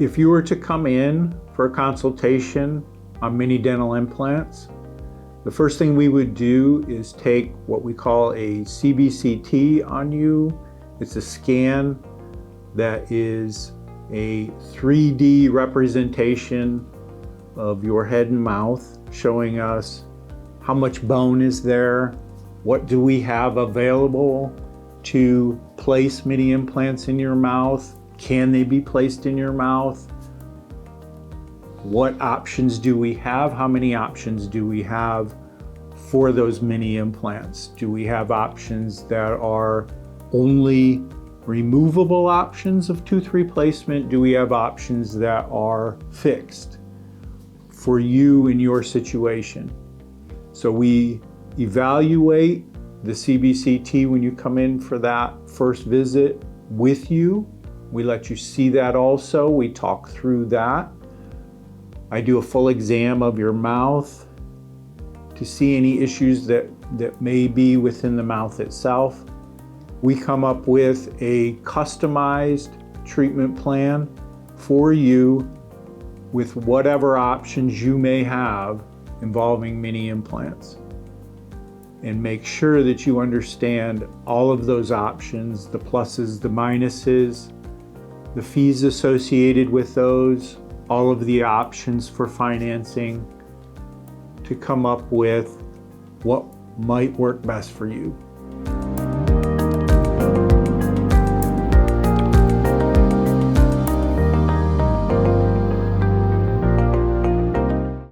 If you were to come in for a consultation on mini dental implants, the first thing we would do is take what we call a CBCT on you. It's a scan that is a 3D representation of your head and mouth, showing us how much bone is there, what do we have available to place mini implants in your mouth, can they be placed in your mouth, what options do we have, how many options do we have for those mini implants. Do we have options that are only removable options of tooth replacement? Do we have options that are fixed for you in your situation? So we evaluate the CBCT when you come in for that first visit with you. We let you see that also. We talk through that. I do a full exam of your mouth to see any issues that may be within the mouth itself. We come up with a customized treatment plan for you with whatever options you may have involving mini implants, and make sure that you understand all of those options, the pluses, the minuses, the fees associated with those, all of the options for financing, to come up with what might work best for you.